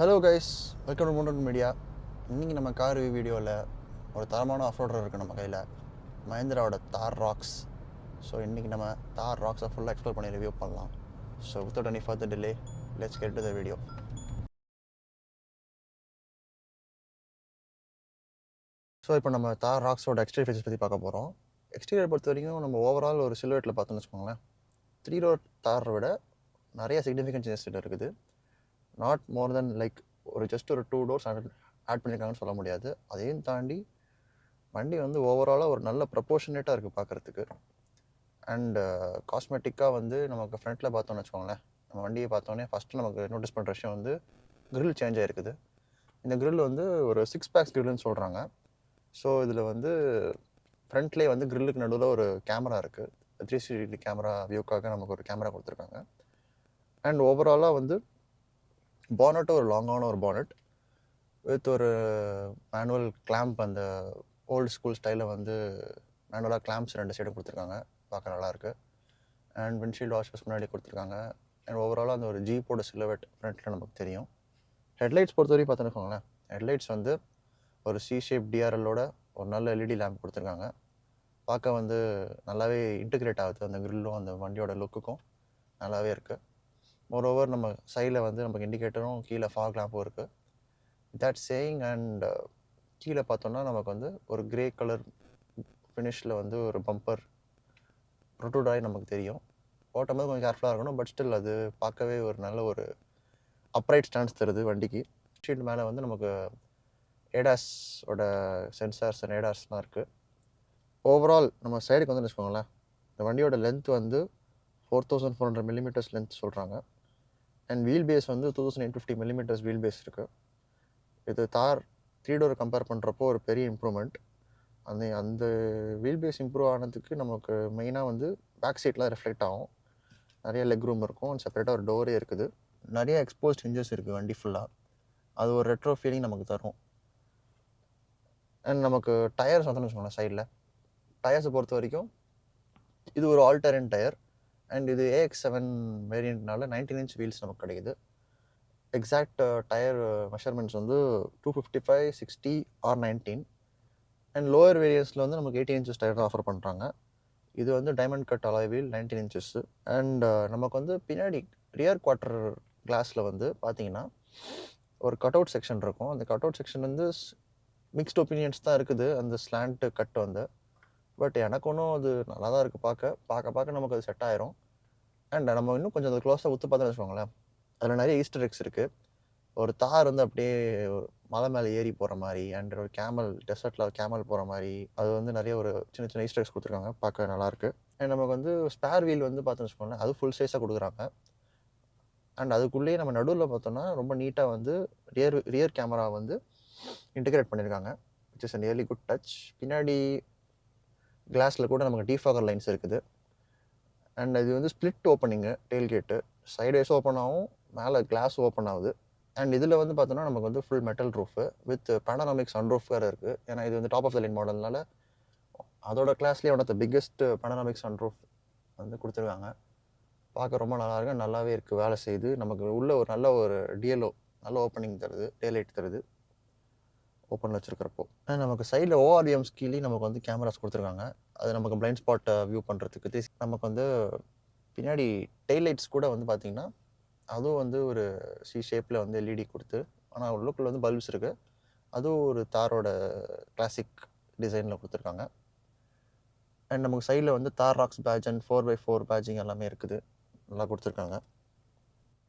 Hello guys, welcome to Moto Media. இன்றைக்கி நம்ம car review வீடியோவில் ஒரு தரமான ஆஃப்ரோடர் இருக்குது நம்ம கையில், மஹேந்திராவோட தார் ராக்ஸ். ஸோ இன்றைக்கி நம்ம தார் ராக்ஸை ஃபுல்லாக எக்ஸ்ப்ளோர் பண்ணி ரிவ்யூ பண்ணலாம். So without any further delay, let's get to the video. So இப்போ நம்ம தார் ராக்ஸோட எக்ஸ்டீரியர் ஃபீச்சர்ஸ் பற்றி பார்க்க போகிறோம். எக்ஸ்டீரியர் பொறுத்த வரைக்கும் நம்ம ஓவரால் ஒரு சிலுவேட்டில் பார்த்தோன்னு வச்சுக்கோங்களேன், 3 டோர் தாரை விட நிறைய சிக்னிஃபிகன்ட் சேஞ்சஸ் இருக்குது. Not more then like just ஒரு 2 டோர்ஸ் ஆட் பண்ணியிருக்காங்கன்னு சொல்ல முடியாது. அதையும் தாண்டி வண்டி வந்து ஓவராலாக ஒரு நல்ல ப்ரப்போர்ஷனேட்டாக இருக்குது பார்க்குறதுக்கு. அண்டு காஸ்மெட்டிக்காக வந்து நமக்கு ஃப்ரண்ட்டில் பார்த்தோன்னு வச்சுக்கோங்களேன், நம்ம வண்டியை பார்த்தோன்னே ஃபஸ்ட்டு நமக்கு நோட்டீஸ் பண்ணுற விஷயம் வந்து க்ரில் சேஞ்ச் ஆகிருக்குது. இந்த க்ரில் வந்து ஒரு 6 பேக்ஸ் க்ரில்லுன்னு சொல்கிறாங்க. ஸோ இதில் வந்து ஃப்ரண்ட்லேயே வந்து க்ரில்லுக்கு நடுவில் ஒரு கேமரா இருக்குது. 360 கேமரா வியூக்காக நமக்கு ஒரு கேமரா கொடுத்துருக்காங்க. அண்ட் ஓவராலாக வந்து பானட்டும் ஒரு லாங்கான ஒரு பானட் வித் ஒரு மேனுவல் கிளாம்ப், அந்த ஓல்டு ஸ்கூல் ஸ்டைலில் வந்து மேனுவலாக கிளாம்ப்ஸ் 2 சைடும் கொடுத்துருக்காங்க, பார்க்க நல்லாயிருக்கு. அண்ட் விண்ட்ஷீல்டு வாஷர்ஸ் முன்னாடி கொடுத்துருக்காங்க. அண்ட் ஓவராலாக அந்த ஒரு ஜீப்போட சிலுவெட் ஃப்ரண்ட்டில் நமக்கு தெரியும். ஹெட்லைட்ஸ் பொறுத்த வரைக்கும் பார்த்துன்னு ஹெட்லைட்ஸ் வந்து ஒரு சி ஷேப் டிஆர்எல்லோட ஒரு நல்ல எல்இடி லேம்ப் கொடுத்துருக்காங்க. பார்க்க வந்து நல்லாவே இன்டிகிரேட் ஆகுது, அந்த க்ரில்லும் அந்த வண்டியோட லுக்குக்கும் நல்லாவே இருக்குது. மோரோவர் நம்ம சைடில் வந்து நமக்கு இண்டிகேட்டரும் கீழே ஃபாக் லேம்பும் இருக்குது. தட் சேயிங் அண்ட் கீழே பார்த்தோன்னா நமக்கு வந்து ஒரு கிரே கலர் ஃபினிஷில் வந்து ஒரு பம்பர் ப்ரொட்ரூட் ஆகி நமக்கு தெரியும். ஓட்டும்போது கொஞ்சம் கேர்ஃபுல்லாக இருக்கணும், பட் ஸ்டில் அது பார்க்கவே ஒரு நல்ல ஒரு அப்ரைட் ஸ்டாண்ட்ஸ் தருது வண்டிக்கு. ஷீட் மேலே வந்து நமக்கு ஏடாஸோட சென்சார்ஸ் அண்ட் ஏடாஸ்லாம் இருக்குது. ஓவரால் நம்ம சைடுக்கு வந்து வச்சுக்கோங்களேன், இந்த வண்டியோட லென்த் வந்து 4400 மில்லிமீட்டர்ஸ் லென்த் சொல்கிறாங்க. அண்ட் வீல் பேஸ் வந்து 2850 மில்லிமீட்டர்ஸ் வீல் பேஸ் இருக்குது. இது தார் 3 டோர் கம்பேர் பண்ணுறப்போ ஒரு பெரிய இம்ப்ரூவ்மெண்ட். அந்த வீல் பேஸ் இம்ப்ரூவ் ஆனதுக்கு நமக்கு மெயினாக வந்து பேக் சீட்லாம் ரிஃப்ளெக்ட் ஆகும், நிறைய லெக் ரூம் இருக்கும், செப்பரேட்டாக ஒரு டோரே இருக்குது, நிறைய எக்ஸ்போஸ்ட் ஹிஞ்சஸ் இருக்குது வண்டி ஃபுல்லாக. அது ஒரு ரெட்ரோ ஃபீலிங் நமக்கு தரும். அண்ட் நமக்கு டயர்ஸ் வந்து வச்சுக்கோங்களேன், சைடில் டயர்ஸை பொறுத்த வரைக்கும் இது ஒரு ஆல்டரன் டயர். அண்ட் இது AX7 வேரியண்ட்னால 19 இன்ச் வீல்ஸ் நமக்கு கிடைக்குது. எக்ஸாக்ட் டயர் மெஷர்மெண்ட்ஸ் வந்து 255, 60 ஆர் 19. அண்ட் லோயர் வேரியன்ஸில் வந்து நமக்கு 18 இன்ச்சஸ் டயர் ஆஃபர் பண்ணுறாங்க. இது வந்து diamond cut alloy wheel 19 inches. And நமக்கு வந்து பின்னாடி ரியர் குவார்ட்டர் கிளாஸில் வந்து பார்த்தீங்கன்னா ஒரு கட் அவுட் செக்ஷன் இருக்கும். அந்த கட் அவுட் செக்ஷன் வந்து மிக்ஸ்ட் ஒப்பீனியன்ஸ் தான் இருக்குது, அந்த ஸ்லாண்ட் கட் வந்து. பட் எனக்கு ஒன்றும் அது நல்லா தான் இருக்குது, பார்க்க நமக்கு அது செட் ஆயிரும். அண்ட் நம்ம இன்னும் கொஞ்சம் அதை க்ளோஸாக உத்து பார்த்தோன்னு வச்சுக்கோங்களேன், அதில் நிறைய ஈஸ்டர் எக்ஸ் இருக்குது. ஒரு தார் வந்து அப்படியே மலை மேலே ஏறி போகிற மாதிரி, அண்ட் ஒரு கேமல் டெசர்ட்டில் கேமல் போகிற மாதிரி, அது வந்து நிறைய ஒரு சின்ன சின்ன ஈஸ்டர் எக்ஸ் கொடுத்துருக்காங்க, பார்க்க நல்லாயிருக்கு. அண்ட் நமக்கு வந்து ஸ்பேர் வீல் வந்து பார்த்தோன்னு வச்சுக்கோங்களேன், அது ஃபுல் சைஸாக கொடுக்குறாங்க. அண்ட் அதுக்குள்ளேயே நம்ம நடுவில் பார்த்தோன்னா ரொம்ப நீட்டாக வந்து ரியர் கேமரா வந்து இன்டிகிரேட் பண்ணியிருக்காங்க, which is a really good touch. பின்னாடி கிளாஸில் கூட நமக்கு டிஃபாகர் லைன்ஸ் இருக்குது. அண்ட் இது வந்து ஸ்ப்ளிட் ஓப்பனிங்கு, டெயில்கேட்டு சைட்வைஸும் ஓப்பன் ஆகும், மேலே கிளாஸ் ஓப்பன் ஆகுது. அண்ட் இதில் வந்து பார்த்தோன்னா நமக்கு வந்து full metal roof with panoramic sunroof வேறு இருக்குது. ஏன்னா இது வந்து டாப் ஆஃப் த லைன் மாடல்னால அதோட கிளாஸ்லேயே one of the biggest panoramic sunroof வந்து கொடுத்துருக்காங்க. பார்க்க ரொம்ப நல்லாயிருக்கு, நல்லாவே இருக்குது, வேலை செய்யுது. நமக்கு உள்ள ஒரு நல்ல ஒரு டிஎல்ஓ நல்ல ஓப்பனிங் தருது, டேலைட் தருது ஓப்பனில் வச்சுருக்கிறப்போ. அண்ட் நமக்கு சைடில் ஓஆர்விஎம்ஸ் கீழே நமக்கு வந்து கேமராஸ் கொடுத்துருக்காங்க, அது நமக்கு பிளைண்ட் ஸ்பாட்டை வியூ பண்ணுறதுக்கு. நமக்கு வந்து பின்னாடி டெய்லைட்ஸ் கூட வந்து பார்த்திங்கன்னா அதுவும் வந்து ஒரு சி ஷேப்பில் வந்து எல்இடி கொடுத்து, ஆனால் உள்ளுக்குள்ள வந்து பல்ப்ஸ் இருக்குது. அதுவும் ஒரு தாரோட கிளாசிக் டிசைனில் கொடுத்துருக்காங்க. அண்ட் நமக்கு சைடில் வந்து தார் rocks batch and 4x4 patching எல்லாமே இருக்குது, நல்லா கொடுத்துருக்காங்க.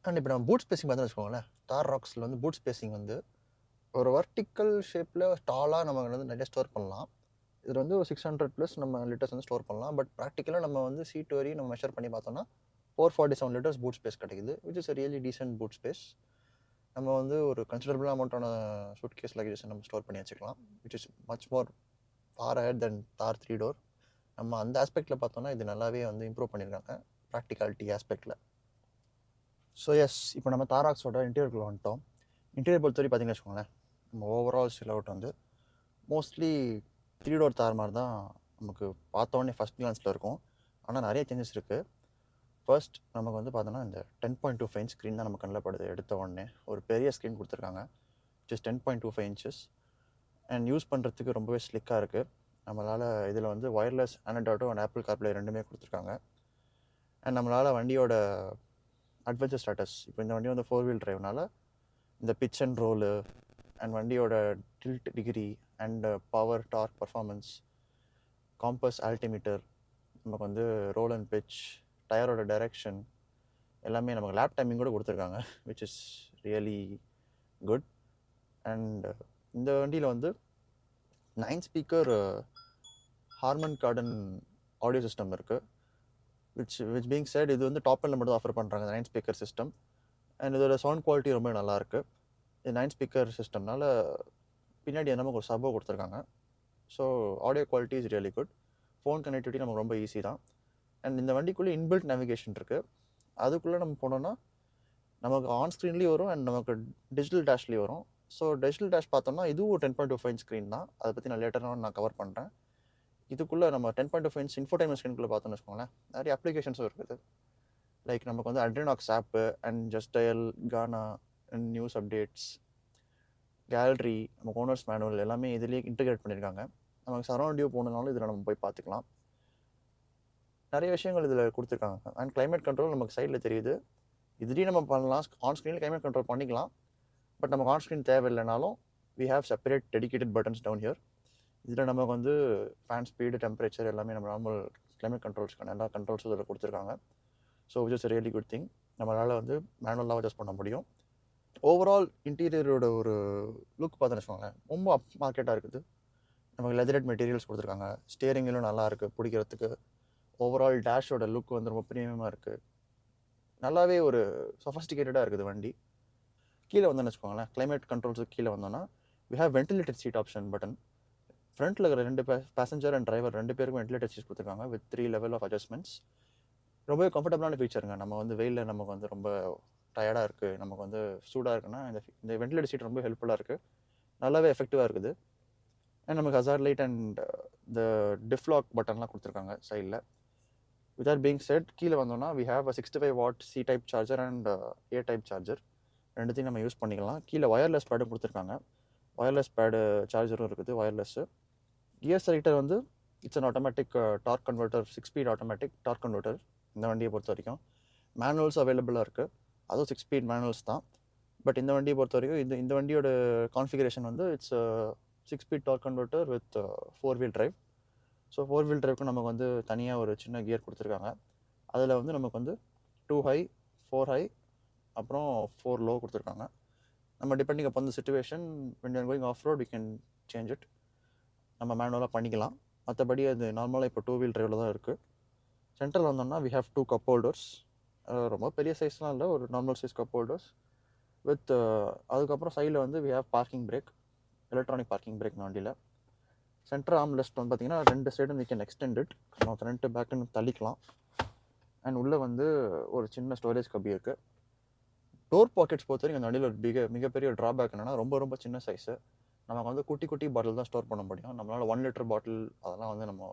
அண்ட் இப்போ நம்ம பூட் ஸ்பேசிங் பார்த்தோன்னு வச்சுக்கோங்களேன், தார் ராக்ஸில் வந்து பூட் ஸ்பேசிங் வந்து ஒரு வர்டிக்கல் ஷேப்பில் டாலாக நம்ம வந்து நிறைய ஸ்டோர் பண்ணலாம். இதில் வந்து ஒரு 600+ நம்ம லிட்டர்ஸ் வந்து ஸ்டோர் பண்ணலாம். பட் ப்ராக்டிக்கலாக நம்ம வந்து சீட் வரையும் நம்ம மெஷர் பண்ணி பார்த்தோம்னா 447 லிட்டர்ஸ் பூட் ஸ்பேஸ் கிடைக்குது, which is really decent boot space. நம்ம வந்து ஒரு கன்சிடரபிள் அமௌண்ட்டான சூட் கேஸ் லக்கேஜஸ் நம்ம ஸ்டோர் பண்ணி வச்சுக்கலாம், which is much more far ahead than Thar 3 door. நம்ம அந்த ஆஸ்பெக்டில் பார்த்தோன்னா இது நல்லாவே வந்து இம்ப்ரூவ் பண்ணியிருக்காங்க ப்ராக்டிகாலிட்டி ஆஸ்பெக்டில். ஸோ எஸ், இப்போ நம்ம தாராக்ஸோட இன்டீரியருக்குள்ள வந்துட்டோம். இன்டீரியர் பொறுத்த வரைக்கும் பார்த்தீங்கன்னு வச்சுக்கோங்களேன், நம்ம ஓவரால் சிலவுட் வந்து மோஸ்ட்லி 3 டோர் தார் மாதிரி தான் நமக்கு பார்த்தோன்னே ஃபஸ்ட் கிளான்ஸில் இருக்கும். ஆனால் நிறைய சேஞ்சஸ் இருக்குது. ஃபர்ஸ்ட் நமக்கு வந்து பார்த்தோன்னா இந்த 10.25 இன்ச் ஸ்க்ரீன் தான் நம்ம கண்ணில் படுது. எடுத்த உடனே ஒரு பெரிய ஸ்க்ரீன் கொடுத்துருக்காங்க, ஜஸ்ட் 10.25 இன்ச்சஸ். அண்ட் யூஸ் பண்ணுறதுக்கு ரொம்பவே ஸ்லிக்காக இருக்குது. நம்மளால் இதில் வந்து wireless Android auto and apple CarPlay ரெண்டுமே கொடுத்துருக்காங்க. அண்ட் நம்மளால் வண்டியோட அட்வென்ச்சர் ஸ்டாட்டஸ், இப்போ இந்த வண்டி வந்து 4 வீல் டிரைவ்னால இந்த பிச் அண்ட் ரோலு அண்ட் வண்டியோட tilt degree and power torque performance, compass altimeter, நமக்கு வந்து ரோல் அண்ட் பிச், டயரோட டைரெக்ஷன் எல்லாமே நமக்கு லேப் டைமிங் கூட கொடுத்துருக்காங்க, which is really good. And இந்த வண்டியில் வந்து 9 speaker Harman Kardon audio system இருக்குது. விச் பீங் சைட் இது வந்து டாப் எண்டில் மட்டும் ஆஃபர் பண்ணுறாங்க 9 ஸ்பீக்கர் சிஸ்டம். அண்ட் இதோட சவுண்ட் குவாலிட்டி ரொம்ப நல்லாயிருக்கு. இது 9 ஸ்பீக்கர் சிஸ்டம்னால பின்னாடி நமக்கு ஒரு சப்போ கொடுத்துருக்காங்க. So audio quality is really good. Phone connectivity நமக்கு ரொம்ப ஈஸி தான். அண்ட் இந்த வண்டிக்குள்ளே இன்பில்ட் நேவிகேஷன் இருக்குது. அதுக்குள்ளே நம்ம போனோன்னா நமக்கு ஆன் ஸ்க்ரீன்லேயும் வரும் அண்ட் நமக்கு டிஜிட்டல் டேஷ்லேயும் வரும். ஸோ டிஜிட்டல் டேஷ் பார்த்தோம்னா இதுவும் 10.25 இன்ச் ஸ்க்ரீன் தான். அதை பற்றி நான் லேட்டராக நான் கவர் பண்ணுறேன். இதுக்குள்ளே நம்ம 10.25 இன்ச் இன்ஃபோடைன்மெண்ட் ஸ்க்ரீனுக்குள்ளே பார்த்தோம்னு வச்சுக்கோங்களேன், நிறைய அப்ளிகேஷன்ஸும் இருக்குது. லைக் நமக்கு வந்து AdrenoX app and just dial, Gaana and news updates, gallery, நம்ம ஓனர்ஸ் மேனுவல் எல்லாமே இதுலேயே இன்டிகிரேட் பண்ணியிருக்காங்க. நமக்கு சரௌண்ட் வியூ போனதுனாலும் இதில் நம்ம போய் பார்த்துக்கலாம். நிறைய விஷயங்கள் இதில் கொடுத்துருக்காங்க. அண்ட் கிளைமேட் கண்ட்ரோல் நமக்கு சைடில் தெரியுது. இதுலேயும் நம்ம பண்ணலாம், ஆன் ஸ்க்ரீனில் கிளைமேட் கண்ட்ரோல் பண்ணிக்கலாம். பட் நமக்கு ஆன் ஸ்க்ரீன் தேவையில்லைனாலும் we have separate dedicated buttons down here. இதில் நமக்கு வந்து ஃபேன் ஸ்பீடு, டெம்பரேச்சர் எல்லாமே நம்ம நார்மல் கிளைமேட் கண்ட்ரோல்ஸ்க்கான எல்லா கண்ட்ரோல்ஸும் இதில் கொடுத்துருக்காங்க. So which is really good thing. நம்மளால் வந்து மேனுவலாக அட்ஜஸ்ட் பண்ண முடியும். ஓவரால் இன்டீரியரோட ஒரு லுக் பார்த்தோன்னு வச்சுக்கோங்களேன், ரொம்ப அப் மார்க்கெட்டாக இருக்குது. நமக்கு லெதரட் மெட்டீரியல்ஸ் கொடுத்துருக்காங்க. ஸ்டியரிங்கிலும் நல்லா இருக்குது பிடிக்கிறதுக்கு. ஓவரால் டேஷோட லுக் வந்து ரொம்ப ப்ரீமியமாக இருக்குது. நல்லாவே ஒரு சொஃபஸ்டிகேட்டடாக இருக்குது வண்டி. கீழே வந்தோன்னு வச்சுக்கோங்களேன், கிளைமேட் கண்ட்ரோல்ஸுக்கு கீழே வந்தோன்னா we have ventilated seat option button. ஃப்ரண்ட்டில் இருக்கிற 2 பேசஞ்சர் அண்ட் டிரைவர் 2 பேருக்கும் வென்டிலேட்டட் சீட்ஸ் கொடுத்துருக்காங்க வித் 3 லெவல் ஆஃப் அட்ஜஸ்ட்மெண்ட்ஸ். ரொம்பவே கம்ஃபர்டபுளான ஃபீச்சருங்க. நம்ம வந்து வெயிலில் நமக்கு வந்து ரொம்ப டயர்டாக இருக்குது, நமக்கு வந்து சூடாக இருக்குன்னா இந்த வென்டிலேட்டட் சீட் ரொம்ப ஹெல்ப்ஃபுல்லாக இருக்குது. நல்லாவே எஃபெக்டிவாக இருக்குது. அண்ட் நமக்கு ஹசார்ட் லைட் அண்ட் இந்த டிஃப்லாக் பட்டன்லாம் கொடுத்துருக்காங்க சைடில். வித் ஆர் பீங் செட், கீழே வந்தோம்னா we have a 65 watt C type charger and A type charger. ரெண்டுத்தையும் நம்ம யூஸ் பண்ணிக்கலாம். கீழே ஒயர்லெஸ் பேடும் கொடுத்துருக்காங்க. ஒயர்லெஸ் பேடு சார்ஜரும் இருக்குது, ஒயர்லெஸ்ஸு. கியர் செலக்டர் வந்து it's an automatic dark converter, 6 speed automatic dark converter இந்த வண்டியை பொறுத்த வரைக்கும். மேனுவல்ஸ் அவைலபிளாக இருக்குது, அதுவும் 6 ஸ்பீட் மேனுவல்ஸ் தான். பட் இந்த வண்டியை பொறுத்த வரைக்கும் இந்த வண்டியோட கான்ஃபிகரேஷன் வந்து it's 6 speed torque converter with 4 wheel drive. So 4 wheel டிரைவ்க்கு நமக்கு வந்து தனியாக ஒரு சின்ன கியர் கொடுத்துருக்காங்க. அதில் வந்து நமக்கு வந்து 2 ஹை, 4 ஹை, அப்புறம் 4 லோ கொடுத்துருக்காங்க. நம்ம டிபெண்டிங் அப்போ அந்த situation when you are going off road we can change it. நம்ம மேனுவலாக பண்ணிக்கலாம். மற்றபடி அது நார்மலாக இப்போ 2 வீல் டிரைவில் தான் இருக்குது. சென்டரில் வந்தோம்னா we have 2 கப் ஹோல்டர்ஸ். ரொம்ப பெரிய சைஸ்லாம் இல்லை, ஒரு normal size cup holders with அதுக்கப்புறம் சைடில் வந்து we have parking brake, electronic parking brake இந்த வண்டியில். சென்டர் ஆர்ம் ரெஸ்ட் வந்து பார்த்தீங்கன்னா 2 சைடும் we can extend it. நம்ம ஃப்ரண்ட்டு பேக்குன்னு தள்ளிக்கலாம். அண்ட் உள்ளே வந்து ஒரு சின்ன ஸ்டோரேஜ் கப்பி இருக்குது. டோர் பாக்கெட்ஸ் பொறுத்த வரைக்கும் அந்த வண்டியில் ஒரு மிகப்பெரிய ட்ராபேக் என்னென்னா ரொம்ப சின்ன சைஸு. நமக்கு வந்து குட்டி பாட்டில் தான் ஸ்டோர் பண்ண முடியும். நம்மளால் 1 லிட்டர் பாட்டில் அதெல்லாம் வந்து நம்ம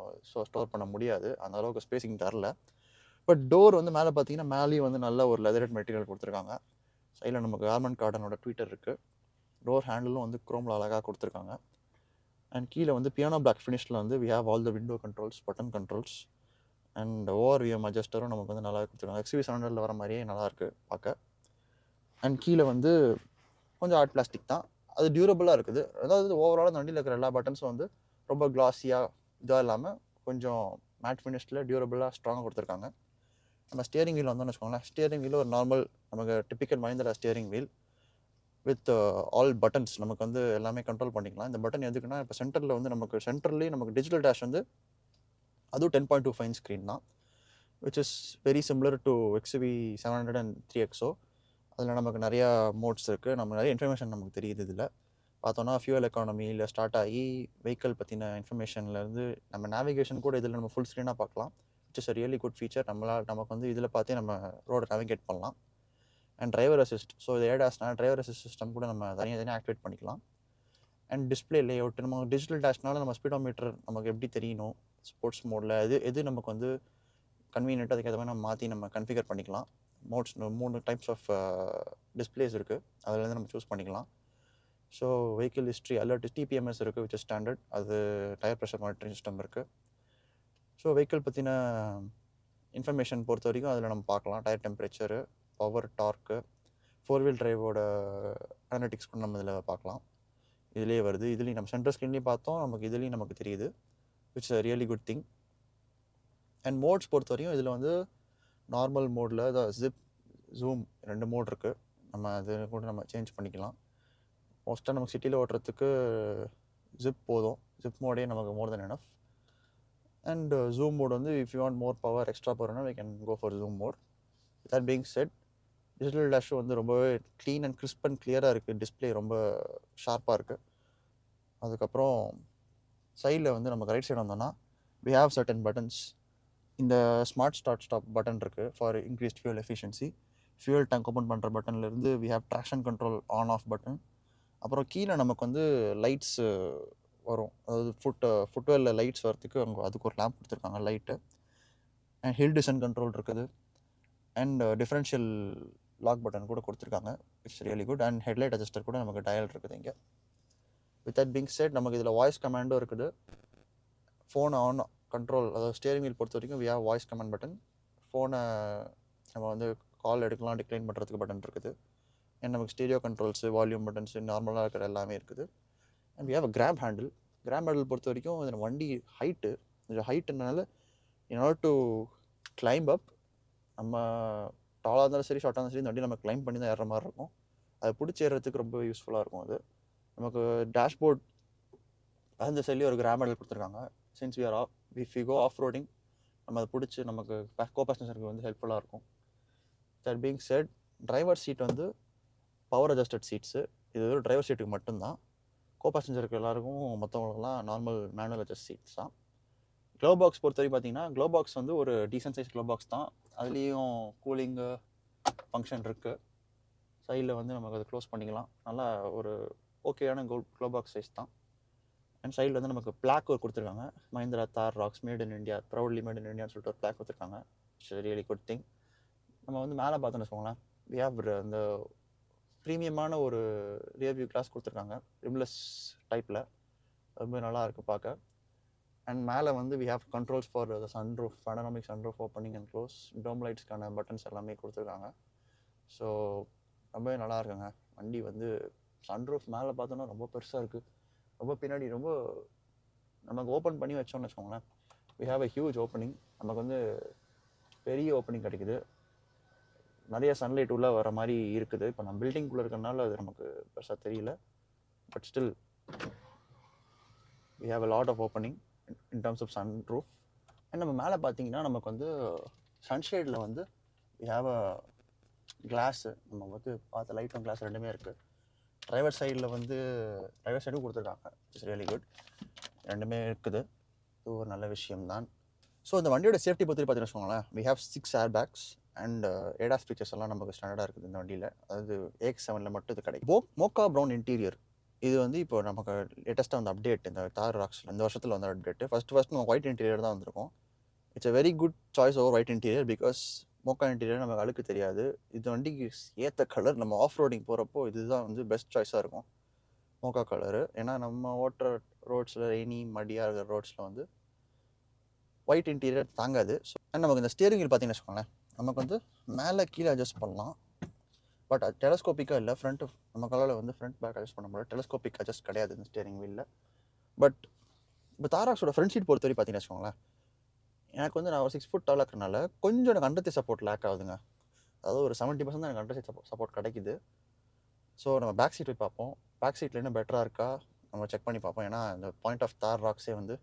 ஸ்டோர் பண்ண முடியாது, அந்த அளவுக்கு ஸ்பேஸிங் தரல. பட் டோர் வந்து மேலே பார்த்தீங்கன்னா மேலேயும் வந்து நல்ல ஒரு லெதரட் மெட்டீரியல் கொடுத்துருக்காங்க. சைடில் நமக்கு ஹார்மன் கார்டனோட ட்விட்டர் இருக்குது. டோர் ஹேண்டிலும் வந்து குரோமில் அழகாக கொடுத்துருக்காங்க. அண்ட் கீழே வந்து பியானோ பிளாக் ஃபினிஷில் வந்து we have all the window controls, button controls and ORVM அட்ஜஸ்டரும் நமக்கு வந்து நல்லா கொடுத்துருக்காங்க. XUV 700 வர மாதிரியே நல்லாயிருக்கு பார்க்க. அண்ட் கீழே வந்து கொஞ்சம் ஹார்ட் பிளாஸ்டிக் தான், அது டியூரபுளாக இருக்குது. அதாவது ஓவரால் அந்த வண்டியில் இருக்கிற எல்லா பட்டன்ஸும் வந்து ரொம்ப கிளாஸியாக இதாக இல்லாமல் கொஞ்சம் மேட் ஃபினிஷில் டியூரபுளாக ஸ்ட்ராங்காக கொடுத்துருக்காங்க. நம்ம ஸ்டியரிங் வீல் வந்தோம்னு வச்சுக்கோங்களேன், ஸ்டியரிங் வீல் ஒரு நார்மல் நமக்கு typical Mahindra steering wheel with all buttons. நமக்கு வந்து எல்லாமே கண்ட்ரோல் பண்ணிக்கலாம். இந்த பட்டன் எதுக்குன்னா, இப்போ சென்டரில் வந்து சென்டர்லேயே நமக்கு டிஜிட்டல் டேஷ் வந்து அதுவும் 10.25 இன்ச் ஸ்க்ரீன் தான், which is very similar to XUV 700 and 3XO. அதில் நமக்கு நிறையா மோட்ஸ் இருக்குது, நம்ம நிறைய இன்ஃபர்மேஷன் நமக்கு தெரியுது. இதில் பார்த்தோன்னா ஃபியூவல் எக்கானமி இல்லை ஸ்டார்ட் ஆகி வெஹிக்கிள் பற்றின இன்ஃபர்மேஷன்லேருந்து நம்ம நேவிகேஷன் கூட இதில் நம்ம ஃபுல் ஸ்க்ரீனாக பார்க்கலாம். It's is a really good feature. நமக்கு வந்து இதில் பார்த்தே நம்ம ரோடை நேவிகேட் பண்ணலாம். அண்ட் டிரைவர் அசிஸ்ட், ஸோ இது ஏடாஸ்னா டிரைவர் அசிஸ்ட் சிஸ்டம் கூட நம்ம தனியாக ஆக்டிவேட் பண்ணிக்கலாம். அண்ட் டிஸ்பிளே லேஅவுட், நம்ம டிஜிட்டல் டேஷ்னால நம்ம ஸ்பீடோமீட்டர் நமக்கு எப்படி தெரியணும் ஸ்போர்ட்ஸ் மோடில் எது நமக்கு வந்து கன்வீனியன்ட்டாக அதுக்கேற்ற மாதிரி நம்ம மாற்றி நம்ம கன்ஃபிகர் பண்ணிக்கலாம். மோட்ஸ் 3 டைப்ஸ் ஆஃப் டிஸ்பிளேஸ் இருக்குது, அதுலேருந்து நம்ம சூஸ் பண்ணிக்கலாம். So vehicle history alert TPMS இருக்குது, விச் இஸ் ஸ்டாண்டர்ட். அது டயர் ப்ரெஷர் மானிட்டரிங் சிஸ்டம் இருக்குது. ஸோ வெஹிக்கிள் பற்றின இன்ஃபர்மேஷன் பொறுத்த வரைக்கும் அதில் நம்ம பார்க்கலாம். Tyre temperature, power, torque, 4 wheel டிரைவோட அனலிட்டிக்ஸ் கூட நம்ம இதில் பார்க்கலாம். இதிலே வருது. இதுலேயும் நம்ம சென்ட்ரல் ஸ்க்ரீன்லேயும் பார்த்தோம், நமக்கு இதுலேயும் நமக்கு தெரியுது, which is a really good thing. And modes பொறுத்த வரையும் இதில் வந்து நார்மல் மோடில் ஜிப், ஜூம் 2 மோட் இருக்குது. நம்ம அது கூட நம்ம சேஞ்ச் பண்ணிக்கலாம். மோஸ்ட்டாக நமக்கு சிட்டியில் ஓட்டுறதுக்கு ஜிப் போதும், ஜிப் மோடே நமக்கு more than enough. And zoom mode வந்து if you want more power, extra பவர்னா we can go for zoom mode. That being set, digital dash வந்து ரொம்பவே க்ளீன் அண்ட் கிறிஸ்ப் அண்ட் கிளியராக இருக்குது. டிஸ்பிளே ரொம்ப ஷார்ப்பாக இருக்குது. அதுக்கப்புறம் சைடில் வந்து நமக்கு ரைட் சைடு வந்தோம்னா வி ஹாவ் சர்டன் பட்டன்ஸ். இந்த ஸ்மார்ட் ஸ்டார்ட் ஸ்டாப் பட்டன் இருக்குது for increased fuel efficiency. Fuel tank open பண்ணுற பட்டன்லேருந்து we have traction control on off button. அப்புறம் கீழே நமக்கு வந்து லைட்ஸ் வரும், அதாவது ஃபுட்வேரில் லைட்ஸ் வரத்துக்கு அவங்க அதுக்கு ஒரு லேம்ப் கொடுத்துருக்காங்க, லைட்டு. அண்ட் ஹில் டிசன் கண்ட்ரோல் இருக்குது. அண்ட் டிஃப்ரென்ஷியல் லாக் பட்டன் கூட கொடுத்துருக்காங்க, it's really good. And headlight adjuster கூட நமக்கு டயல் இருக்குது இங்கே. வித் தட் பீங் செட், நமக்கு இதில் வாய்ஸ் கமாண்டும் இருக்குது. ஃபோனை ஆன் கண்ட்ரோல், அதாவது ஸ்டியரிங் வீல் பொறுத்த வரைக்கும் we have voice command button. ஃபோனை நம்ம வந்து கால் எடுக்கலாம், டிக்ளைன் பண்ணுறதுக்கு பட்டன் இருக்குது. அண்ட் நமக்கு ஸ்டீரியோ கண்ட்ரோல்ஸு, வால்யூம் பட்டன்ஸு, நார்மலாக இருக்கிற எல்லாமே இருக்குது. And we have a grab handle. Grab handle பொறுத்த வரைக்கும் இதில் வண்டி ஹைட்டு கொஞ்சம் ஹைட்டுனால in order to climb up, நம்ம டாலாக இருந்தாலும் சரி ஷார்ட்டாக இருந்தாலும் சரி இந்த வண்டி நம்ம கிளைம் பண்ணி தான் ஏறுற மாதிரி இருக்கும். அதை பிடிச்சி ஏறுறதுக்கு ரொம்ப யூஸ்ஃபுல்லாக இருக்கும். அது நமக்கு டேஷ்போர்ட் அந்த சைட்லேயே ஒரு கிராப் ஹேண்டில் கொடுத்துருக்காங்க. Since we are if you go off roading நம்ம அதை பிடிச்சி நமக்கு கோ பேசஞ்சருக்கு வந்து ஹெல்ப்ஃபுல்லாக இருக்கும். That being said, driver seat வந்து பவர் அட்ஜஸ்டட் சீட்ஸு. இது ஒரு டிரைவர் சீட்டுக்கு மட்டும்தான். கோ பேசஞ்சருக்கு எல்லாருக்கும் மற்றவங்களுக்குலாம் நார்மல் மேனுவல் அட்ஜஸ்ட் சீட்ஸ் தான். க்ளோ பாக்ஸ் பொறுத்த வரைக்கும் பார்த்தீங்கன்னா, க்ளோ பாக்ஸ் வந்து ஒரு டீசன்ட் சைஸ் க்ளோ பாக்ஸ் தான். அதுலேயும் கூலிங்கு ஃபங்க்ஷன் இருக்குது. சைடில் வந்து நமக்கு அதை க்ளோஸ் பண்ணிக்கலாம். நல்லா ஒரு ஓகேயான க்ளோ பாக்ஸ் சைஸ் தான். அண்ட் சைடில் வந்து நமக்கு பிளாக் ஒரு கொடுத்துருக்காங்க, மஹிந்திரா தார் rocks made in India, proudly made in இந்தியான்னு சொல்லிட்டு ஒரு பிளாக் கொடுத்துருக்காங்க. It's really good thing. நம்ம வந்து மேலே பார்த்தோன்னு வச்சுக்கோங்களேன், வி ஹேவ் அந்த ப்ரீமியமான ஒரு ரியர் வியூ கிளாஸ் கொடுத்துருக்காங்க, ரிம்லெஸ் டைப்பில். ரொம்ப நல்லா இருக்குது பார்க்க. அண்ட் மேலே வந்து we have controls for the sunroof, panoramic sunroof opening and close, dome லைட்ஸ்க்கான பட்டன்ஸ் எல்லாமே கொடுத்துருக்காங்க. ஸோ ரொம்பவே நல்லா இருக்குங்க. வண்டி வந்து சன்ரூஃப் மேலே பார்த்தோன்னா ரொம்ப பெருசாக இருக்குது, ரொம்ப பின்னாடி ரொம்ப நமக்கு ஓப்பன் பண்ணி வச்சோம்னு வச்சுக்கோங்களேன், we have a huge opening. நமக்கு வந்து பெரிய ஓப்பனிங் கிடைக்குது, நிறைய சன்லைட் உள்ளே வர மாதிரி இருக்குது. இப்போ நம்ம பில்டிங்குள்ளே இருக்கிறனால அது நமக்கு பெருசாக தெரியல, but still we have a lot of opening in terms of sunroof. And நம்ம மேலே பார்த்தீங்கன்னா நமக்கு வந்து சன்ஷேடில் வந்து வி ஹேவ் அ கிளாஸு, நம்ம வந்து பார்த்த லைட் அண்ட் கிளாஸ் ரெண்டுமே இருக்குது. டிரைவர் சைடில் வந்து டிரைவர் சைடும் கொடுத்துருக்காங்க, இட்ஸ் ரியலி குட். ரெண்டுமே இருக்குது, இது ஒரு நல்ல விஷயம்தான். ஸோ இந்த வண்டியோட சேஃப்டி பற்றி பார்த்தீங்கன்னு வச்சுக்கோங்களேன், we have 6 airbags and ADAS features எல்லாம் நமக்கு ஸ்டாண்டர்டாக இருக்குது இந்த வண்டியில். அதாவது AX7 மட்டும் இது கிடைக்கும். மோக்கா ப்ரௌன் இன்டீரியர், இது வந்து இப்போ நமக்கு லேட்டஸ்ட்டாக வந்து அப்டேட், இந்த தார் ராக்ஸில் இந்த வருஷத்தில் வந்து அப்டேட்டு. ஃபஸ்ட் நம்ம ஒயிட் இன்டீரியர் தான் வந்திருக்கும். It's a very good choice over white interior, because mocha interior நமக்கு அழுக்கு தெரியாது. இது வண்டிக்கு ஏற்ற கலர். நம்ம ஆஃப் ரோடிங் போகிறப்போ இதுதான் வந்து பெஸ்ட் சாய்ஸாக இருக்கும், மோக்கா கலரு. ஏன்னா நம்ம ஓட்டுற ரோட்ஸில், ரெய்னி மடியாக இருக்கிற ரோட்ஸில் வந்து ஒயிட் இன்டீரியர் தாங்காது. ஸோ நமக்கு இந்த ஸ்டியரிங் வீல் பார்த்தீங்கன்னு வச்சுக்கோங்களேன், நமக்கு வந்து மேலே கீழே அட்ஜஸ்ட் பண்ணலாம், பட் அது டெலஸ்கோப்பிக்காக இல்லை. ஃப்ரண்ட்டு நம்ம கலரில் வந்து ஃப்ரண்ட் பேக் அட்ஜஸ்ட் பண்ண முடியாது, டெலஸ்கோப்பிக் அட்ஜஸ்ட் கிடையாது இந்த ஸ்டியரிங் வீலில். பட் இப்போ தாராக்ஸோட ஃப்ரண்ட் சீட் பொறுத்த வரைக்கும் பார்த்தீங்கன்னு வச்சுக்கோங்களேன், எனக்கு வந்து நான் ஒரு 6 ஃபுட் டாலாக இருக்கிறனால கொஞ்சம் எனக்கு அண்டர் சீட் சப்போர்ட் லேக் ஆகுதுங்க. அதாவது ஒரு 70% தான் எனக்கு அண்டர் சீட் சப்போர்ட் கிடைக்குது. ஸோ நம்ம பேக் சீட் போய் பார்ப்போம், பேக் சீட்டில் என்ன பெட்டராக இருக்கா நம்ம செக் பண்ணி பார்ப்போம். ஏன்னா இந்த பாயிண்ட் ஆஃப் தார் ராக்ஸே வந்து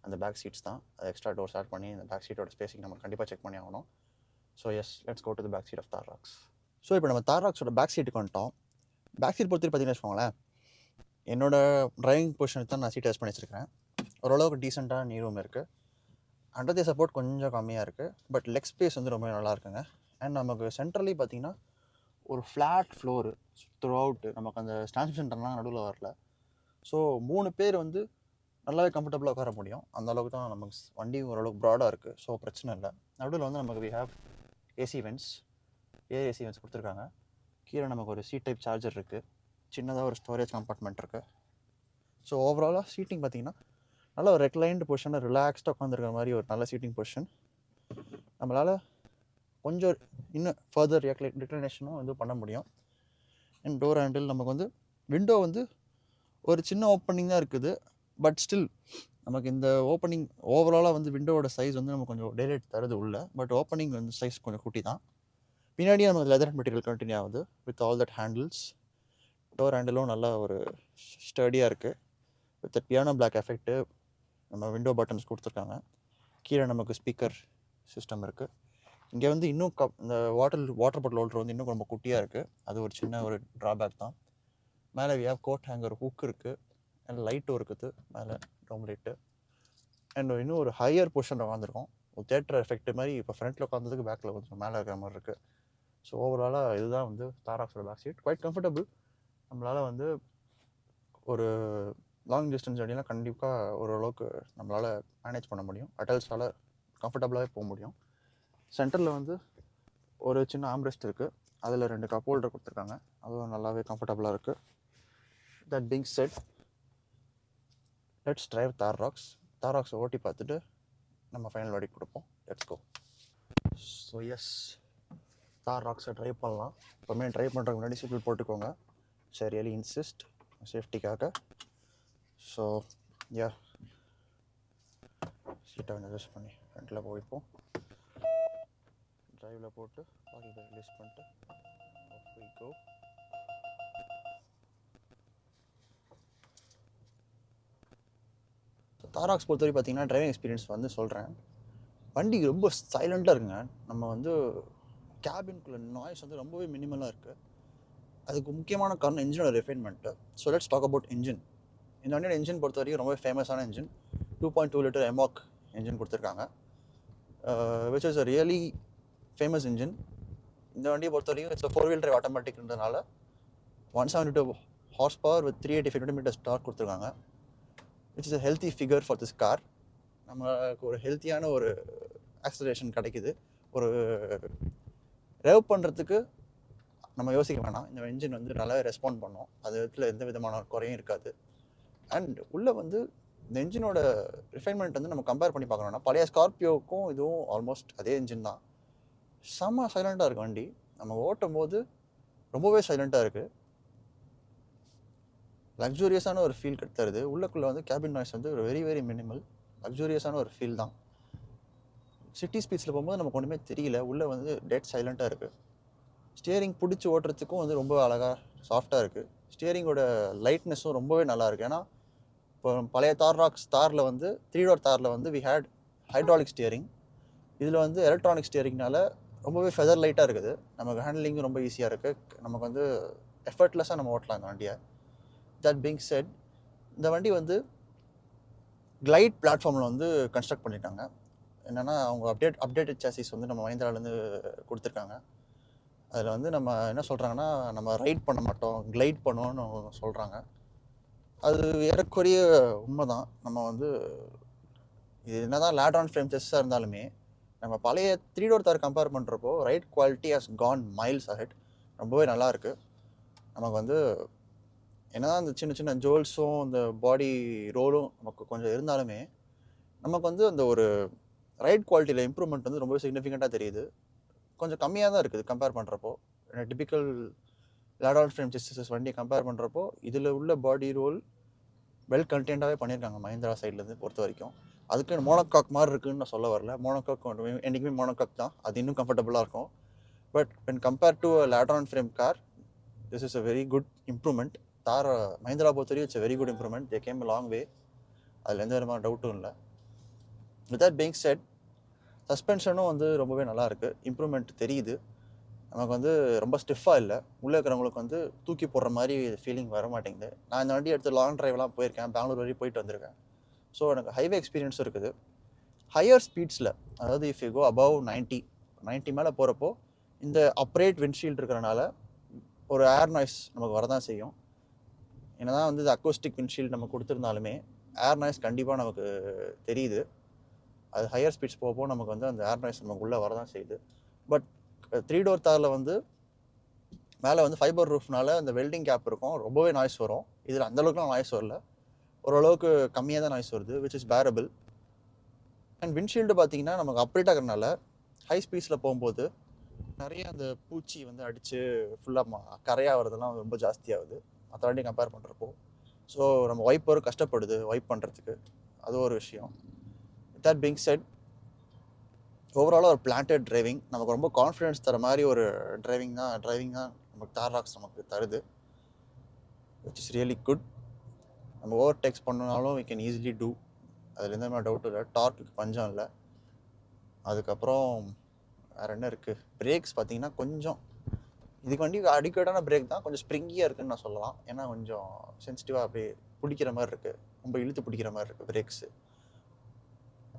அந்த பேக் சீட்ஸ் தான். அது எக்ஸ்ட்ரா டோர்ஸ் ஆட் பண்ணி இந்த பேக் சீட்டோட ஸ்பேசிங் நம்ம கண்டிப்பாக செக் பண்ணி ஆகணும். So yes, let's go to the back seat of Thar Roxx. So இப்போ நம்ம தார் ராக்ஸோட பேக் சீட்டுக்கு வந்துட்டோம். பேக் சீட் பொறுத்து பார்த்தீங்கன்னு வச்சுக்கோங்களேன், என்னோட டிரைவிங் பொசிஷனுக்கு தான் நான் சீட் அட்ஜஸ்ட் பண்ணி வச்சுருக்கேன். ஓரளவுக்கு டீசெண்டான நீ ரூம் இருக்குது. அண்டர் தி சப்போர்ட் கொஞ்சம் கம்மியாக இருக்குது, பட் லெக் ஸ்பேஸ் வந்து ரொம்ப நல்லா இருக்குங்க. அண்ட் நமக்கு சென்ட்ரலி பார்த்தீங்கன்னா ஒரு ஃப்ளாட் ஃப்ளோரு த்ரூ அவுட்டு. நமக்கு அந்த டிரான்ஸ்மிஷன் சென்டர்லாம் நடுவில் வரல. ஸோ 3 பேர் வந்து நல்லாவே கம்ஃபர்டபுளாக உட்கார முடியும். அந்த அளவுக்கு தான் நமக்கு வண்டி ஓரளவுக்கு ப்ராடாக இருக்குது. ஸோ பிரச்சனை இல்லை. நடுவில் வந்து நமக்கு we have AC vents, AC vents கொடுத்துருக்காங்க. கீழே நமக்கு ஒரு சி டைப் சார்ஜர் இருக்குது. சின்னதாக ஒரு ஸ்டோரேஜ் கம்பார்ட்மெண்ட் இருக்குது. ஸோ ஓவராலாக சீட்டிங் பார்த்திங்கன்னா நல்ல ஒரு ரெக்லைன்டு பொசிஷனில் ரிலாக்ஸ்டாக உட்காந்துருக்கிற மாதிரி ஒரு நல்ல சீட்டிங் பொசிஷன். நம்மளால் கொஞ்சம் இன்னும் ஃபர்தர் டிக்ளினேஷனும் வந்து பண்ண முடியும். அண்ட் டோர் ஹேண்டில் நமக்கு வந்து விண்டோ வந்து ஒரு சின்ன ஓப்பனிங் தான் இருக்குது. பட் ஸ்டில் நமக்கு இந்த ஓப்பனிங் ஓவராலாக வந்து விண்டோவோட சைஸ் வந்து நமக்கு கொஞ்சம் டேலைட் தருது உள்ள. பட் ஓப்பனிங் வந்து சைஸ் கொஞ்சம் குட்டி தான். பின்னாடியே நமக்கு லெதர் மெட்டீரியல் கண்டினியூ ஆகுது with all that handles. Door ஹேண்டிலும் நல்லா ஒரு ஸ்டடியாக இருக்குது வித் பியானோ பிளாக் எஃபெக்ட்டு. நம்ம விண்டோ பட்டன்ஸ் கொடுத்துருக்காங்க. கீழே நமக்கு ஸ்பீக்கர் சிஸ்டம் இருக்குது. இங்கே வந்து இன்னும் இந்த வாட்டர் பாட்டில் ஹோல்டர் வந்து இன்னும் ரொம்ப குட்டியாக இருக்குது. அது ஒரு சின்ன ஒரு ட்ராபேக் தான். மேலே we have coat hanger hook இருக்குது. அண்ட் லைட்டும் இருக்குது மேலே, டோம் லைட்டு. அண்ட் இன்னும் ஒரு ஹையர் பொசிஷனில் உட்காந்துருக்கோம். ஒரு தேட்டர் எஃபெக்ட் மாதிரி இப்போ ஃப்ரண்ட்டில் உட்காந்ததுக்கு பேக்கில் கொஞ்சம் மேலே இருக்கிற மாதிரி இருக்குது. ஸோ ஓவராலாக இதுதான் வந்து தாராக்ஸோட பேக் சீட். Quite comfortable. நம்மளால் வந்து ஒரு லாங் டிஸ்டன்ஸ் அப்படின்னா கண்டிப்பாக ஓரளவுக்கு நம்மளால் மேனேஜ் பண்ண முடியும். அடல்ட்ஸால் கம்ஃபர்டபுளாகவே போக முடியும். சென்டரில் வந்து ஒரு சின்ன ஆம்ரெஸ்ட் இருக்குது. அதில் 2 கப் ஹோல்டர் கொடுத்துருக்காங்க. அதுவும் நல்லாவே கம்ஃபர்டபுளாக இருக்குது. That being set, let's drive தாராக்ஸை ஓட்டி பார்த்துட்டு நம்ம ஃபைனல் வெர்டிக்ட் கொடுப்போம். Let's go. ஸோ எஸ், தாராக்ஸை ட்ரைவ் பண்ணலாம். எப்போவுமே ட்ரைவ் பண்ணுறதுக்கு முன்னாடி சீட் பெல்ட் போட்டுக்கோங்க. சரி, ரியலி இன்சிஸ்ட் சேஃப்டிக்காக. ஸோ யா, சீட்டை வந்து அட்ஜஸ்ட் பண்ணி ஃப்ரண்ட்டில் போய்ப்போம். ட்ரைவில் போட்டு பாக்கி பேக் ரிலீஸ் பண்ணிட்டு ஆஃப் வி கோ. தாராக்ஸ் பொறுத்தவரை பார்த்தீங்கன்னா ட்ரைவிங் எக்ஸ்பீரியன்ஸ் வந்து சொல்கிறேன். வண்டி ரொம்ப சைலண்ட்டாக இருக்குங்க. நம்ம வந்து கேபின்குள்ளே நாய்ஸ் வந்து ரொம்பவே மினிமலாக இருக்குது. அதுக்கு முக்கியமான காரணம் இன்ஜினோட ரிஃபைன்மெண்ட்டு. So let's talk about engine. இந்த வண்டியோட இன்ஜின் பொறுத்த வரைக்கும் ரொம்ப ஃபேமஸான இன்ஜின். 2.2 லிட்டர் எமாக் இன்ஜின் கொடுத்துருக்காங்க. Which is a really famous engine. இந்த வண்டியை பொறுத்த வரைக்கும் இட்ஸ் 4-wheel drive ஆட்டோமேட்டிக்ன்றதுனால 172 horse power with 385 Nm torque கொடுத்துருக்காங்க. Which is a healthy figure for this car. நமக்கு ஒரு ஹெல்த்தியான ஒரு ஆக்சலரேஷன் கிடைக்குது. ஒரு ரெவ் பண்ணுறதுக்கு நம்ம யோசிக்க வேணாம். இந்த இன்ஜின் வந்து நல்லாவே ரெஸ்பாண்ட் பண்ணோம். அது விதத்தில் எந்த விதமான குறையும் இருக்காது. அண்ட் உள்ளே வந்து இந்த இன்ஜினோட ரிஃபைன்மெண்ட் வந்து நம்ம கம்பேர் பண்ணி பார்க்கணும்னா பழைய ஸ்கார்பியோவுக்கும் இதுவும் ஆல்மோஸ்ட் அதே இன்ஜின் தான். செம்ம சைலண்ட்டாக இருக்குது வண்டி. நம்ம ஓட்டும் போது ரொம்பவே சைலண்ட்டாக இருக்குது. லக்ஸூரியஸான ஒரு ஃபீல் தருது. உள்ளக்குள்ளே வந்து கேபின் நாய்ஸ் வந்து ஒரு வெரி வெரி மினிமல், லக்ஸூரியஸான ஒரு ஃபீல் தான். சிட்டி ஸ்பீட்ஸில் போகும்போது நமக்கு ஒன்றுமே தெரியல. உள்ளே வந்து டெட் சைலண்ட்டாக இருக்குது. ஸ்டியரிங் பிடிச்சி ஓட்டுறதுக்கும் வந்து ரொம்ப அழகாக சாஃப்டாக இருக்குது. ஸ்டியரிங்கோட லைட்னஸும் ரொம்பவே நல்லாயிருக்கு. ஏன்னா இப்போ பழைய தாரில் வந்து 3-door தாரில் வந்து வி ஹேட் ஹைட்ராலிக் ஸ்டியரிங். இதில் வந்து எலக்ட்ரானிக் ஸ்டியரிங்னால ரொம்பவே ஃபெதர் லைட்டாக இருக்குது. நமக்கு ஹேண்ட்லிங்கும் ரொம்ப ஈஸியாக இருக்குது. நமக்கு வந்து எஃபர்ட்லெஸ்ஸாக நம்ம ஓட்டலாம் இந்த வண்டியை. தட் பீங் செட், இந்த வண்டி வந்து கிளைட் பிளாட்ஃபார்மில் வந்து கன்ஸ்ட்ரக்ட் பண்ணிட்டாங்க. என்னென்னா அவங்க அப்டேட்டட் சாசிஸ் வந்து நம்ம மஹிந்திராலேருந்து கொடுத்துருக்காங்க. அதில் வந்து நம்ம என்ன சொல்கிறாங்கன்னா, நம்ம ரைட் பண்ண மாட்டோம், கிளைட் பண்ணுவோன்னு சொல்கிறாங்க. அது ஏறக்குறைய உண்மை தான். நம்ம வந்து இது என்ன தான் லேட்ரான் ஃப்ரேம் செஸ்ஸாக இருந்தாலுமே நம்ம பழைய 3-door தார் கம்பேர் பண்ணுறப்போ right quality has gone miles ahead. ரொம்பவே நல்லாயிருக்கு. நமக்கு வந்து என்ன தான் இந்த சின்ன சின்ன ஜோல்ஸும் இந்த பாடி ரோலும் நமக்கு கொஞ்சம் இருந்தாலுமே நமக்கு வந்து அந்த ஒரு ரைட் குவாலிட்டியில் இம்ப்ரூவ்மெண்ட் வந்து ரொம்பவே சிக்னிஃபிகண்ட்டாக தெரியுது. கொஞ்சம் கம்மியாக தான் இருக்குது கம்பேர் பண்ணுறப்போ. டிபிக்கல் லேட்ரான் ஃப்ரேம் செஸ்ஸஸ் வண்டியை கம்பேர் பண்ணுறப்போ இதில் உள்ள பாடி ரோல் வெல் கண்டென்ட்டாகவே பண்ணியிருக்காங்க மஹிந்திரா சைட்லேருந்து பொறுத்த வரைக்கும். அதுக்கு மோனோகாக் மாதிரி இருக்குதுன்னு நான் சொல்ல வரல. மோனோகாக் என்றைக்குமே மோனோகாக் தான். அது இன்னும் கம்ஃபர்டபுளாக இருக்கும். But when compare to a ladder frame car, this is a very good improvement. Mahindra பொறுத்த வரைக்கும் it's a very good improvement. They came a long way. அதில் எந்த விதமான டவுட்டும் இல்லை. வித் தட் பீங் செட், சஸ்பென்ஷனும் வந்து ரொம்பவே நல்லாயிருக்கு. இம்ப்ரூவ்மெண்ட் தெரியுது. நமக்கு வந்து ரொம்ப ஸ்டிஃபாக இல்லை. உள்ளே இருக்கிறவங்களுக்கு வந்து தூக்கி போடுற மாதிரி ஃபீலிங் வர மாட்டேங்குது. நான் இந்த வண்டி எடுத்து லாங் ட்ரைவ்லாம் போயிருக்கேன். பெங்களூர் வரையும் போயிட்டு வந்திருக்கேன். ஸோ எனக்கு ஹைவே எக்ஸ்பீரியன்ஸும் இருக்குது. ஹையர் ஸ்பீட்ஸில், அதாவது இஃப் யூ கோ அபவ் 90 மேலே போகிறப்போ இந்த அப்ரேட் விண்ட்ஷீல்டு இருக்கிறனால ஒரு ஏர் நாய்ஸ் நமக்கு வரதான் செய்யும். ஏன்னா தான் வந்து இது அக்கோஸ்டிக் விண்ட்ஷீல்டு நம்ம கொடுத்துருந்தாலுமே ஏர் நாய்ஸ் கண்டிப்பாக நமக்கு தெரியுது. அது ஹையர் ஸ்பீட்ஸ் போக நமக்கு வந்து அந்த ஏர் நாய்ஸ் நமக்கு உள்ளே வரதான் செய்யுது. பட் 3 டோர் தாரில் வந்து மேலே வந்து ஃபைபர் ரூஃப்னால அந்த வெல்டிங் கேப் இருக்கும், ரொம்பவே நாய்ஸ் வரும். இதில் அந்தளவுக்குலாம் நாய்ஸ் வரல, ஓரளவுக்கு கம்மியாக தான் நாய்ஸ் வருது, which is parable. And windshield பார்த்தீங்கன்னா நமக்கு அப்ரேட் ஆகிறதுனால ஹை ஸ்பீட்ஸில் போகும்போது நிறைய அந்த பூச்சி வந்து அடித்து ஃபுல்லாக கரையாக வரதெல்லாம் ரொம்ப ஜாஸ்தியாகுது மற்றவாட்டி கம்பேர் பண்ணுறப்போ. ஸோ நம்ம வைப்பரும் கஷ்டப்படுது வைப் பண்ணுறதுக்கு, அது ஒரு விஷயம். தட் பீங் செட், ஓவராலாக ஒரு பிளான்டட் டிரைவிங், நமக்கு ரொம்ப கான்ஃபிடென்ஸ் தர மாதிரி ஒரு டிரைவிங் தான் நமக்கு தார் ராக்ஸ் நமக்கு தருது, விச் இஸ் ரியலி குட். நம்ம ஓவர் டேக்ஸ் பண்ணனாலும் வி கேன் ஈஸிலி டூ, அதில் எந்த மாதிரி டவுட்டும் இல்லை. டார்க்கு பஞ்சம் இல்லை. அதுக்கப்புறம் வேறு என்ன இருக்குது, பிரேக்ஸ் பார்த்தீங்கன்னா கொஞ்சம் இதுக்கு வண்டி அடிக்கடான பிரேக் தான், கொஞ்சம் ஸ்ப்ரிங்கியாக இருக்குதுன்னு நான் சொல்லலாம். ஏன்னா கொஞ்சம் சென்சிட்டிவாக அப்படியே பிடிக்கிற மாதிரி இருக்குது, ரொம்ப இழுத்து பிடிக்கிற மாதிரி இருக்குது பிரேக்ஸு.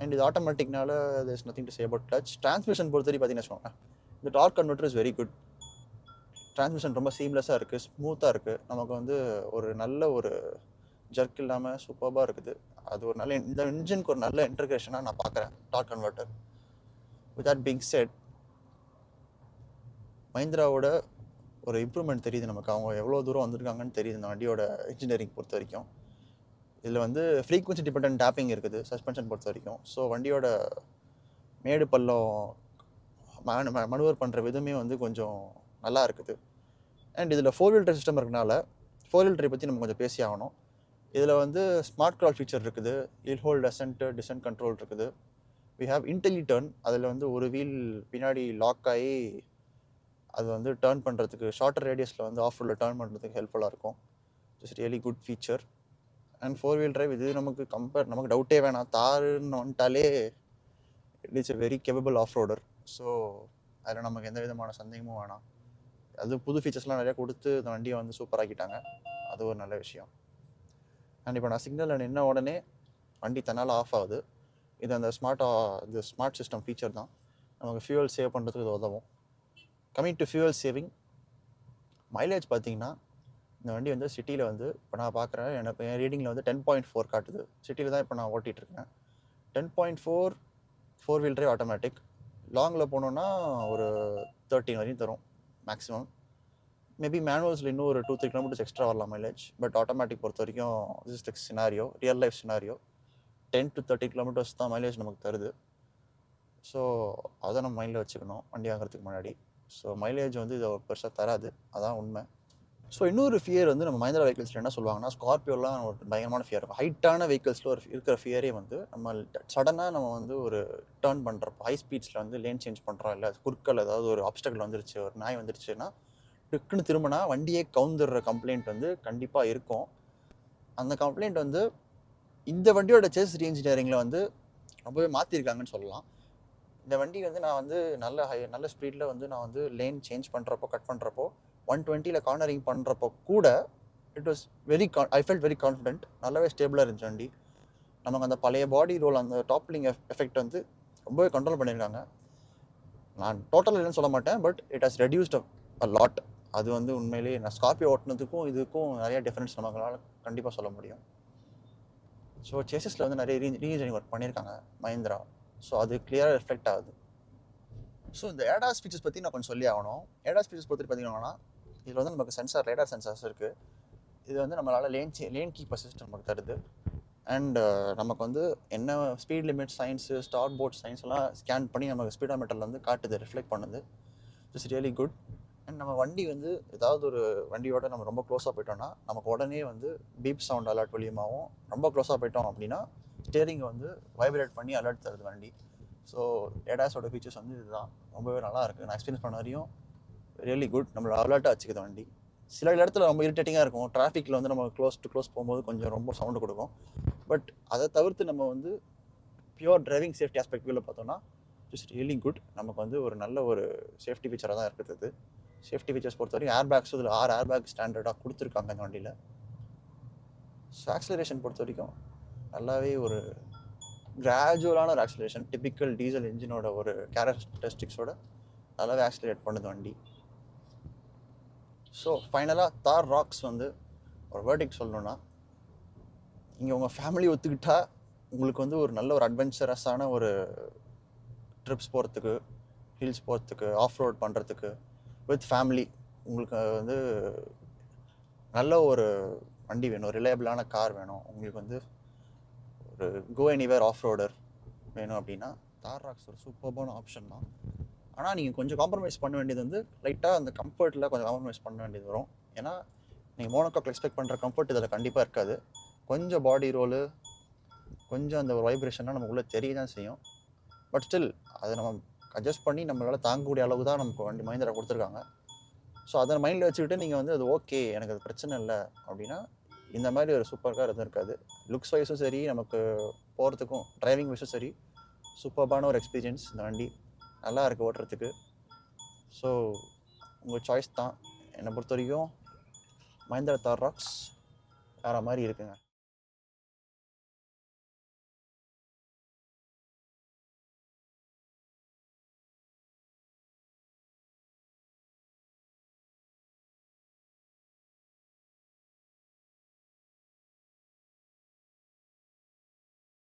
அண்ட் இது ஆட்டோமேட்டிக்னால there is nothing to say about touch. Transmission பொறுத்தவரை பார்த்தீங்கன்னா வச்சுக்கோங்க, இந்த torque converter is very good. Transmission ரொம்ப சீம்லெஸ்ஸாக இருக்குது, ஸ்மூத்தாக இருக்குது, நமக்கு வந்து ஒரு நல்ல ஒரு ஜர்க் இல்லாமல் சூப்பராக இருக்குது. அது ஒரு நல்ல இந்த இன்ஜினுக்கு ஒரு நல்ல இன்டர்கிரேஷனாக நான் பார்க்குறேன் torque converter. With that being set, மஹிந்திராவோட ஒரு இம்ப்ரூவ்மெண்ட் தெரியுது நமக்கு, அவங்க எவ்வளோ தூரம் வந்திருக்காங்கன்னு தெரியுது இந்த வண்டியோட இன்ஜினியரிங் பொறுத்த வரைக்கும். இதில் வந்து ஃப்ரீக்வன்சி டிபெண்டன்ட் டேப்பிங் இருக்குது சஸ்பென்ஷன் பொறுத்த வரைக்கும். ஸோ வண்டியோட மேடு பள்ளம் மனுவர் பண்ணுற விதமே வந்து கொஞ்சம் நல்லா இருக்குது. அண்ட் இதில் 4 wheel drive சிஸ்டம் இருக்கனால 4 wheel drive பற்றி நம்ம கொஞ்சம் பேசி ஆகணும். இதில் வந்து ஸ்மார்ட் கால் ஃபீச்சர் இருக்குது, ஹில் ஹோல்ட் டிசன்ட் கண்ட்ரோல் இருக்குது. வி ஹாவ் இன்டெலிடர்ன், அதில் வந்து ஒரு வீல் பின்னாடி லாக் ஆகி அது வந்து டேர்ன் பண்ணுறதுக்கு ஷார்ட்டர் ரேடியஸில் வந்து ஆஃப் ரோடில் டேர்ன் பண்ணுறதுக்கு ஹெல்ப்ஃபுல்லாக இருக்கும். It's really good feature. And 4 wheel drive இது நமக்கு டவுட்டே வேணாம், தாருன்னு வந்துட்டாலே it is a very capable off roader. So அதில் நமக்கு எந்த விதமான சந்தேகமும் வேணாம். அது புது ஃபீச்சர்ஸ்லாம் நிறையா கொடுத்து இந்த வண்டியை வந்து சூப்பராக்கிட்டாங்க, அது ஒரு நல்ல விஷயம். அண்ட் இப்போ நான் சிக்னல் நின்ன உடனே வண்டி தன்னால் ஆஃப் ஆகுது. இது அந்த ஸ்மார்ட் சிஸ்டம் ஃபீச்சர் தான், நமக்கு ஃபியூவல் சேவ் பண்ணுறதுக்கு இது உதவும். Coming to fuel saving, mileage பார்த்தீங்கன்னா இந்த வண்டி வந்து சிட்டியில் வந்து இப்போ நான் பார்க்குறேன், எனக்கு என் ரீடிங்கில் வந்து 10.4 காட்டுது. சிட்டியில் தான் இப்போ நான் ஓட்டிகிட்ருக்கேன். 10.4 4 wheel drive ஆட்டோமேட்டிக். லாங்கில் போனோன்னா ஒரு 13 வரையும் தரும் மேக்ஸிமம். மேபி மேனுவல்ஸில் இன்னும் ஒரு 2-3 கிலோமீட்டர்ஸ் எக்ஸ்ட்ரா வரலாம் மைலேஜ். பட் ஆட்டோமேட்டிக் பொறுத்த வரைக்கும் this is like scenario, real life scenario, 10 to 30 kilometres தான் மைலேஜ் நமக்கு தருது. ஸோ அதை நம்ம மைண்டில் வச்சுக்கணும் வண்டி வாங்குறதுக்கு முன்னாடி. ஸோ மைலேஜ் வந்து இதை பெருசாக தராது, அதான் உண்மை. ஸோ இன்னொரு ஃபியர் வந்து நம்ம மஹிந்திரா வெஹிக்கிள்ஸில் என்ன சொல்லுவாங்கன்னா, ஸ்கார்பியோலாம் ஒரு பயங்கரமான ஃபியர் இருக்கும். ஹைட்டான வெஹிக்கிள்ஸில் இருக்கிற ஃபியரே வந்து நம்ம சடனாக நம்ம வந்து ஒரு டேர்ன் பண்ணுறப்போ ஹை ஸ்பீட்ஸில் வந்து லேன் சேஞ்ச் பண்ணுறோம், இல்லை குறுக்கல் ஏதாவது ஒரு ஆப்ஸ்டக்கிள் வந்துருச்சு, ஒரு நாய் வந்துருச்சுன்னா டக்குன்னு திரும்பினா வண்டியே கவுந்துடுற கம்ப்ளைண்ட் வந்து கண்டிப்பாக இருக்கும். அந்த கம்ப்ளைண்ட் வந்து இந்த வண்டியோட சேஸ் ரீஇன்ஜினியரிங்கில் வந்து ரொம்பவே மாற்றிருக்காங்கன்னு சொல்லலாம். இந்த வண்டி வந்து நான் வந்து நல்ல ஸ்பீடில் வந்து நான் வந்து லேன் சேஞ்ச் பண்ணுறப்போ கட் பண்ணுறப்போ 120 கார்னரிங் பண்ணுறப்போ கூட it was I felt very confident. நல்லாவே ஸ்டேபிளாக இருந்துச்சு வண்டி. நமக்கு அந்த பழைய பாடி ரோல் அந்த டாப்லிங் எஃபெக்ட் வந்து ரொம்பவே கண்ட்ரோல் பண்ணியிருக்காங்க. நான் டோட்டல் இல்லைன்னு சொல்ல மாட்டேன், but it has reduced a lot. அது வந்து உண்மையிலேயே நான் ஸ்கார்பியோ ஓட்டினதுக்கும் இதுக்கும் நிறைய டிஃப்ரென்ஸ் நம்மளால் கண்டிப்பாக சொல்ல முடியும். ஸோ சேசஸில் வந்து நிறைய ரீஇன்ஜினியரிங் ஒர்க் பண்ணியிருக்காங்க மஹிந்திரா. ஸோ அது கிளியராக ரிஃப்ளெக்ட் ஆகுது. ஸோ இந்த ஏடாஸ் ஃபீச்சர்ஸ் பற்றி நான் கொஞ்சம் சொல்லி ஆகணும். ஏடாஸ் ஃபீச்சர்ஸ் பற்றி பார்த்தீங்கன்னா இதில் வந்து நமக்கு ரேடார் சென்சார்ஸ் இருக்குது. இது வந்து நம்மளால் லேன் கீப் அசிஸ்ட் நமக்கு தருது. அண்ட் நமக்கு வந்து என்ன speed limit signs, start board signs எல்லாம் ஸ்கேன் பண்ணி நமக்கு ஸ்பீடோமீட்டரில் வந்து காட்டுது, ரிஃப்ளெக்ட் பண்ணுது. It's really good. அண்ட் நம்ம வண்டி வந்து ஏதாவது ஒரு வண்டியோட நம்ம ரொம்ப க்ளோஸாக போயிட்டோம்னா நமக்கு உடனே வந்து பீப் சவுண்ட் அலர்ட் மூலியமாகவும், ரொம்ப க்ளோஸாக போயிட்டோம் அப்படின்னா ஸ்டேரிங்கை வந்து வைப்ரேட் பண்ணி அலர்ட் தருது வண்டி. ஸோ ஏடாஸோட ஃபீச்சர்ஸ் வந்து இதுதான், ரொம்பவே நல்லா இருக்குது. நான் எக்ஸ்பீரியன்ஸ் பண்ண வரையும் ரியலி குட். நம்மளோட அலர்ட்டாக வச்சுக்குது வண்டி. சில இடத்துல ரொம்ப இரிட்டேட்டிங்காக இருக்கும், டிராஃபிக்கில் வந்து நம்ம க்ளோஸ் டு க்ளோஸ் போகும்போது கொஞ்சம் ரொம்ப சவுண்டு கொடுக்கும். பட் அதை தவிர்த்து நம்ம வந்து பியூர் டிரைவிங் சேஃப்டி ஆஸ்பெக்டில் பார்த்தோம்னா இட்ஸ் ரியலி குட். நமக்கு வந்து ஒரு நல்ல ஒரு சேஃப்டி ஃபீச்சராக தான் இருக்குது. சேஃப்டி ஃபீச்சர்ஸ் பொறுத்த வரைக்கும் ஏர் பேக்ஸ் இதில் 6 ஏர் பேக் ஸ்டாண்டர்டாக கொடுத்துருக்காங்க இந்த வண்டியில். ஸோ ஆக்சிலரேஷன் பொறுத்த வரைக்கும் நல்லாவே ஒரு கிராஜுவலான ஒரு ஆக்சிலரேஷன், டிபிக்கல் டீசல் இன்ஜினோட ஒரு கேரக்டரிஸ்டிக்ஸோட நல்லாவே ஆக்சிலரேட் பண்ணுது வண்டி. ஸோ ஃபைனலாக தார் ராக்ஸ் வந்து ஒரு வேர்டிக்ட் சொல்லணுன்னா, இங்கே உங்கள் ஃபேமிலி ஒத்துக்கிட்டா உங்களுக்கு வந்து ஒரு நல்ல ஒரு அட்வென்ச்சரஸான ஒரு ட்ரிப்ஸ் போகிறதுக்கு, ஹில்ஸ் போகிறதுக்கு, ஆஃப் ரோட் பண்ணுறதுக்கு வித் ஃபேமிலி உங்களுக்கு வந்து நல்ல ஒரு வண்டி வேணும், ரிலையபிளான கார் வேணும், உங்களுக்கு வந்து ஒரு கோ எனிவேர் ஆஃப் ரோடர் வேணும் அப்படின்னா தார் ராக்ஸ் ஒரு சூப்பர்பான ஆப்ஷன் தான். ஆனால் நீங்கள் கொஞ்சம் காம்ப்ரமைஸ் பண்ண வேண்டியது வந்து லைட்டாக அந்த கம்ஃபர்ட்டில் கொஞ்சம் காம்ப்ரமைஸ் பண்ண வேண்டியது வரும். ஏன்னா நீங்கள் மோனோகாக்கில் எக்ஸ்பெக்ட் பண்ணுற கம்ஃபர்ட் இதில் கண்டிப்பாக இருக்காது. கொஞ்சம் பாடி ரோலு, கொஞ்சம் அந்த ஒரு வைப்ரேஷன்லாம் நமக்குள்ளே தெரிய தான் செய்யும். பட் ஸ்டில் அதை நம்ம அட்ஜஸ்ட் பண்ணி நம்மளால் தாங்கக்கூடிய அளவு தான் நமக்கு வண்டி மஹிந்திரா கொடுத்துருக்காங்க. ஸோ அதை மைண்டில் வச்சுக்கிட்டு நீங்கள் வந்து அது ஓகே, எனக்கு அது பிரச்சனை இல்லை அப்படின்னா இந்த மாதிரி ஒரு சூப்பர் கார் எதுவும் இருக்காது. லுக்ஸ் வைஸும் சரி, நமக்கு போகிறதுக்கும் டிரைவிங் வைஸும் சரி சூப்பர்பான ஒரு எக்ஸ்பீரியன்ஸ். இந்த வண்டி நல்லா இருக்குது ஓட்டுறதுக்கு. ஸோ உங்கள் சாய்ஸ் தான். என்னை பொறுத்த வரைக்கும் மஹிந்திரா தார் ராக்ஸ் வேறு மாதிரி இருக்குங்க.